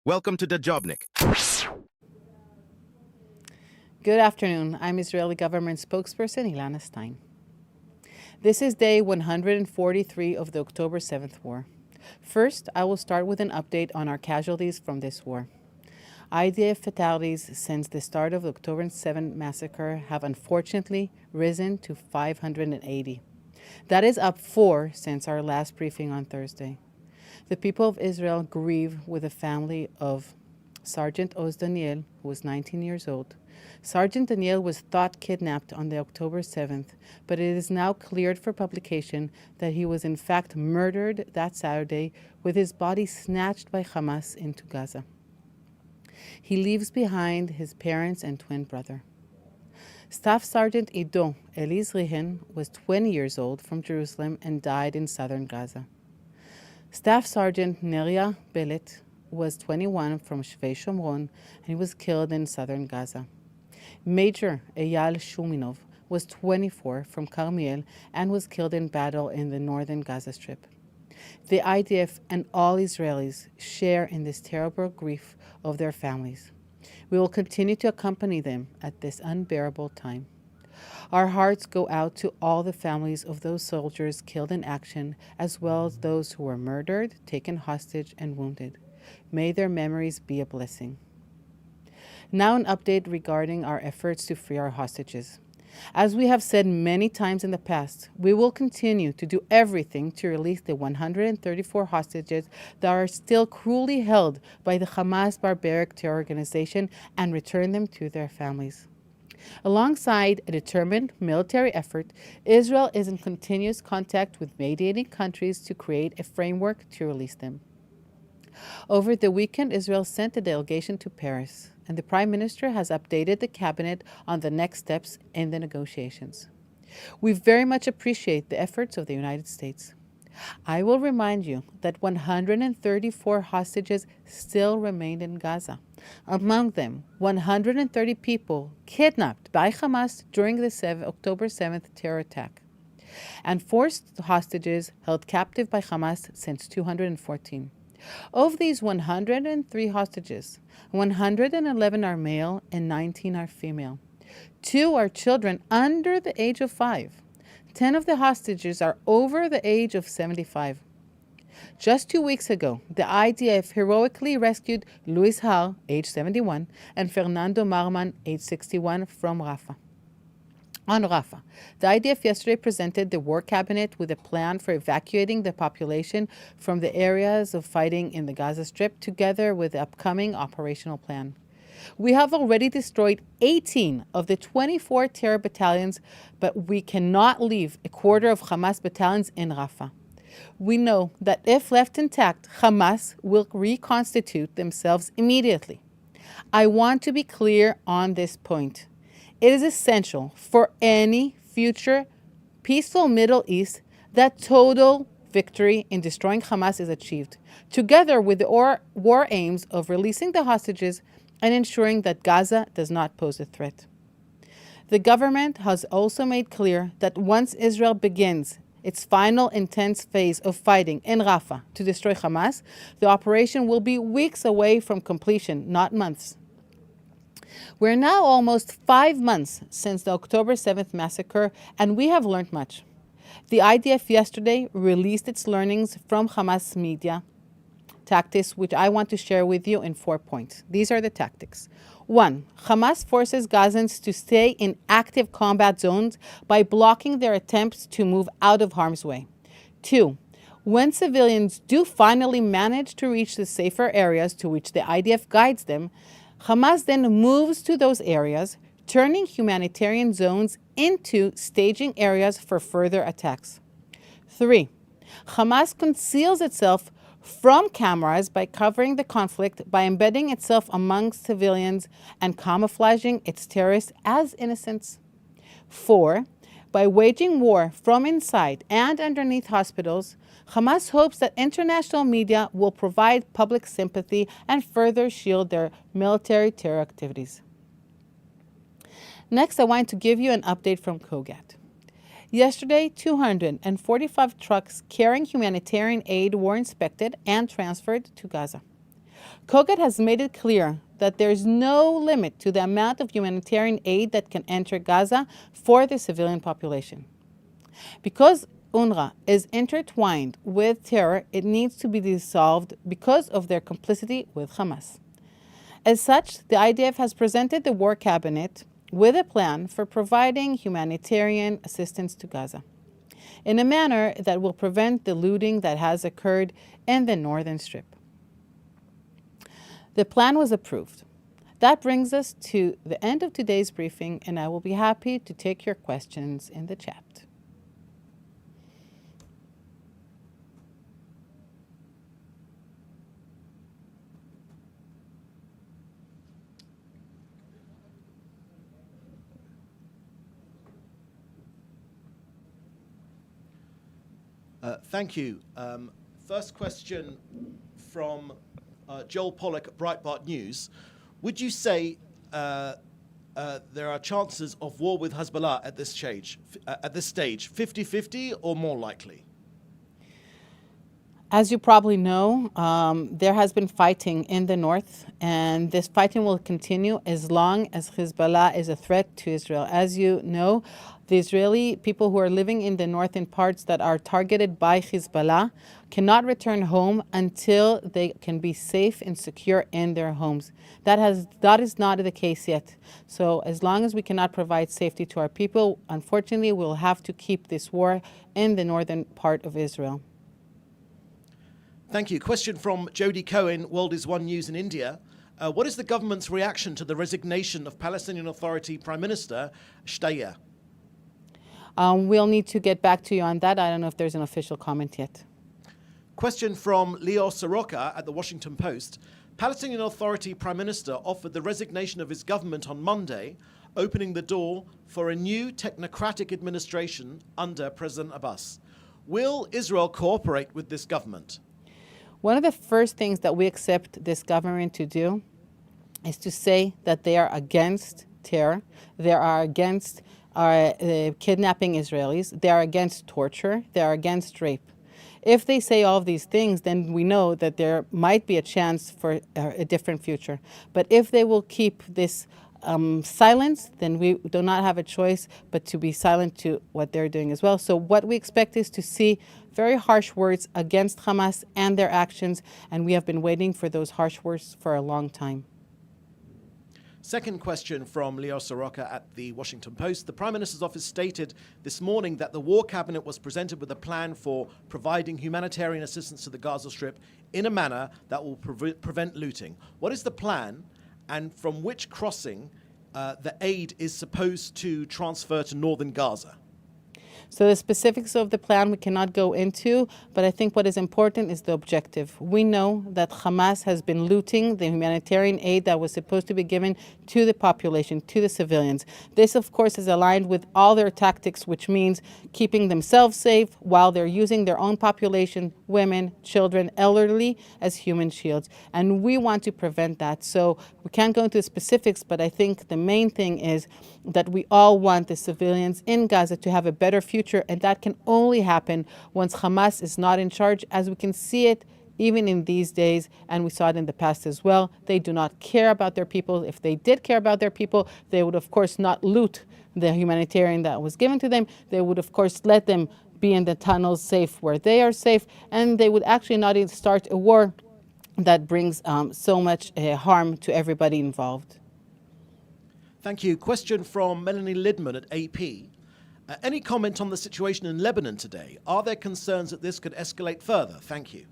Welcome to the Jobnik. Good afternoon. I'm Israeli Government Spokesperson Ilana Stein. This is day 143 of the October 7th war. First, I will start with an update on our casualties from this war. IDF fatalities since the start of the October 7th massacre have unfortunately risen to 580. That is up 4 since our last briefing on Thursday. The people of Israel grieve with the family of Sergeant Oz Daniel, who was 19 years old. Sergeant Daniel was thought kidnapped on the October 7th, but it is now cleared for publication that he was in fact murdered that Saturday with his body snatched by Hamas into Gaza. He leaves behind his parents and twin brother. Staff Sergeant Ido Eliz Rihen was 20 years old from Jerusalem and died in southern Gaza. Staff Sergeant Neria Belet was 21 from Shvei Shomron and he was killed in southern Gaza. Major Eyal Shuminov was 24 from Carmiel and was killed in battle in the northern Gaza Strip. The IDF and all Israelis share in this terrible grief of their families. We will continue to accompany them at this unbearable time. Our hearts go out to all the families of those soldiers killed in action, as well as those who were murdered, taken hostage, and wounded. May their memories be a blessing. Now an update regarding our efforts to free our hostages. As we have said many times in the past, we will continue to do everything to release the 134 hostages that are still cruelly held by the Hamas barbaric terror organization and return them to their families. Alongside a determined military effort, Israel is in continuous contact with mediating countries to create a framework to release them. Over the weekend, Israel sent a delegation to Paris, and the Prime Minister has updated the cabinet on the next steps in the negotiations. We very much appreciate the efforts of the United States. I will remind you that 134 hostages still remain in Gaza. Among them, 130 people kidnapped by Hamas during the October 7th terror attack, and forced hostages held captive by Hamas since 2014. Of these 103 hostages, 111 are male and 19 are female. 2 are children under the age of 5. 10 of the hostages are over the age of 75. Just 2 weeks ago, the IDF heroically rescued Luis Har, age 71, and Fernando Marman, age 61, from Rafah. On Rafah, the IDF yesterday presented the War Cabinet with a plan for evacuating the population from the areas of fighting in the Gaza Strip, together with the upcoming operational plan. We have already destroyed 18 of the 24 terror battalions, but we cannot leave a quarter of Hamas battalions in Rafah. We know that if left intact, Hamas will reconstitute themselves immediately. I want to be clear on this point. It is essential for any future peaceful Middle East that total victory in destroying Hamas is achieved, together with the war aims of releasing the hostages and ensuring that Gaza does not pose a threat. The government has also made clear that once Israel begins its final intense phase of fighting in Rafah to destroy Hamas, the operation will be weeks away from completion, not months. We're now almost 5 months since the October 7th massacre, and we have learned much. The IDF yesterday released its learnings from Hamas media tactics, which I want to share with you in 4 points. These are the tactics. 1. Hamas forces Gazans to stay in active combat zones by blocking their attempts to move out of harm's way. 2. When civilians do finally manage to reach the safer areas to which the IDF guides them, Hamas then moves to those areas, turning humanitarian zones into staging areas for further attacks. 3. Hamas conceals itself from cameras by covering the conflict by embedding itself amongst civilians and camouflaging its terrorists as innocents. 4. By waging war from inside and underneath hospitals, Hamas hopes that international media will provide public sympathy and further shield their military terror activities. Next, I want to give you an update from Kogat. Yesterday, 245 trucks carrying humanitarian aid were inspected and transferred to Gaza. COGAT has made it clear that there is no limit to the amount of humanitarian aid that can enter Gaza for the civilian population. Because UNRWA is intertwined with terror, it needs to be dissolved because of their complicity with Hamas. As such, the IDF has presented the War Cabinet with a plan for providing humanitarian assistance to Gaza in a manner that will prevent the looting that has occurred in the northern strip. The plan was approved. That brings us to the end of today's briefing, and I will be happy to take your questions in the chat. Thank you. First question from Joel Pollack at Breitbart News. Would you say there are chances of war with Hezbollah at this stage, 50-50 or more likely? As you probably know, there has been fighting in the north, and this fighting will continue as long as Hezbollah is a threat to Israel. As you know, the Israeli people who are living in the northern parts that are targeted by Hezbollah cannot return home until they can be safe and secure in their homes. That is not the case yet. So as long as we cannot provide safety to our people, unfortunately, we'll have to keep this war in the northern part of Israel. Thank you. Question from Jody Cohen, World is One News in India. What is the government's reaction to the resignation of Palestinian Authority Prime Minister Steyer? We'll need to get back to you on that. I don't know if there's an official comment yet. Question from Leo Soroka at the Washington Post. Palestinian Authority Prime Minister offered the resignation of his government on Monday, opening the door for a new technocratic administration under President Abbas. Will Israel cooperate with this government? One of the first things that we accept this government to do is to say that they are against terror, they are against kidnapping Israelis, they are against torture, they are against rape. If they say all of these things, then we know that there might be a chance for a different future. But if they will keep this silence, then we do not have a choice but to be silent to what they're doing as well. So what we expect is to see very harsh words against Hamas and their actions, and we have been waiting for those harsh words for a long time. Second question from Leo Soroka at the Washington Post. The Prime Minister's office stated this morning that the War Cabinet was presented with a plan for providing humanitarian assistance to the Gaza Strip in a manner that will prevent looting. What is the plan, and from which crossing the aid is supposed to transfer to northern Gaza? So the specifics of the plan we cannot go into, but I think what is important is the objective. We know that Hamas has been looting the humanitarian aid that was supposed to be given to the population, to the civilians. This, of course, is aligned with all their tactics, which means keeping themselves safe while they're using their own population, women, children, elderly, as human shields. And we want to prevent that. So we can't go into the specifics, but I think the main thing is that we all want the civilians in Gaza to have a better future, and that can only happen once Hamas is not in charge, as we can see it even in these days, and we saw it in the past as well. They do not care about their people. If they did care about their people, they would, of course, not loot the humanitarian that was given to them. They would, of course, let them be in the tunnels safe where they are safe, and they would actually not even start a war that brings so much harm to everybody involved. Thank you. Question from Melanie Lidman at AP. Any comment on the situation in Lebanon today? Are there concerns that this could escalate further? Thank you.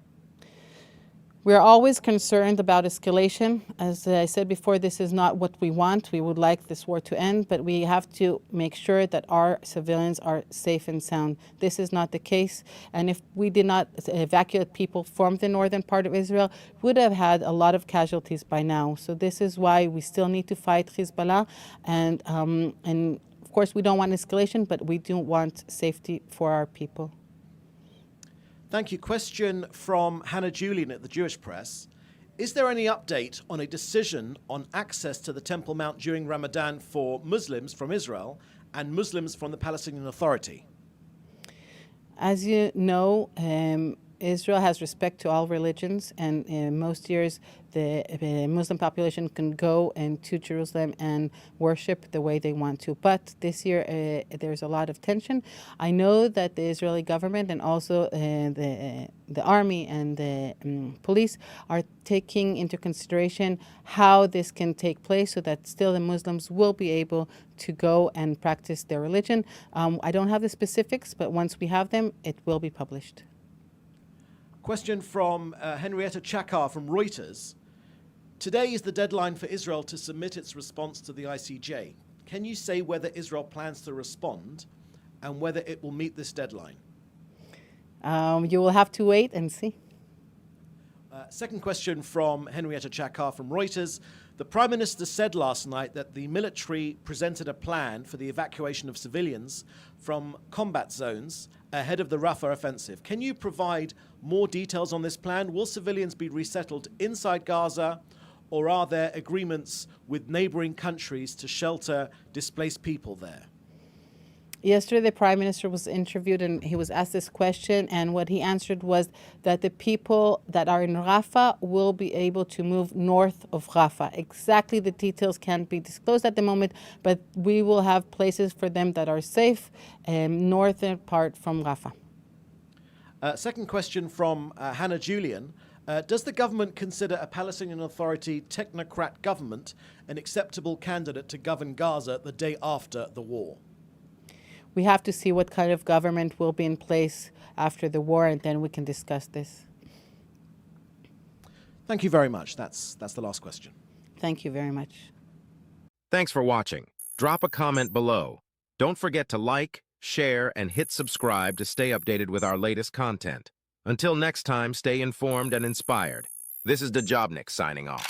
We're always concerned about escalation. As I said before, this is not what we want. We would like this war to end, but we have to make sure that our civilians are safe and sound. This is not the case. And if we did not evacuate people from the northern part of Israel, we would have had a lot of casualties by now. So this is why we still need to fight Hezbollah. And of course, we don't want escalation, but we do want safety for our people. Thank you. Question from Hannah Julian at the Jewish Press. Is there any update on a decision on access to the Temple Mount during Ramadan for Muslims from Israel and Muslims from the Palestinian Authority? As you know, Israel has respect to all religions, and in most years the Muslim population can go into Jerusalem and worship the way they want to. But this year there's a lot of tension. I know that the Israeli government and also the army and the police are taking into consideration how this can take place so that still the Muslims will be able to go and practice their religion. I don't have the specifics, but once we have them, it will be published. Question from Henrietta Chakar from Reuters. Today is the deadline for Israel to submit its response to the ICJ. Can you say whether Israel plans to respond and whether it will meet this deadline? You will have to wait and see. Second question from Henrietta Chakar from Reuters. The Prime Minister said last night that the military presented a plan for the evacuation of civilians from combat zones ahead of the Rafah offensive. Can you provide more details on this plan? Will civilians be resettled inside Gaza, or are there agreements with neighboring countries to shelter displaced people there? Yesterday, the Prime Minister was interviewed and he was asked this question, and what he answered was that the people that are in Rafah will be able to move north of Rafah. Exactly the details can't be disclosed at the moment, but we will have places for them that are safe, northern part from Rafah. Second question from Hannah Julian. Does the government consider a Palestinian Authority technocrat government an acceptable candidate to govern Gaza the day after the war? We have to see what kind of government will be in place after the war, and then we can discuss this. Thank you very much. That's the last question. Thank you very much. Thanks for watching. Drop a comment below. Don't forget to like, share, and hit subscribe to stay updated with our latest content. Until next time, stay informed and inspired. This is Dejobnik signing off.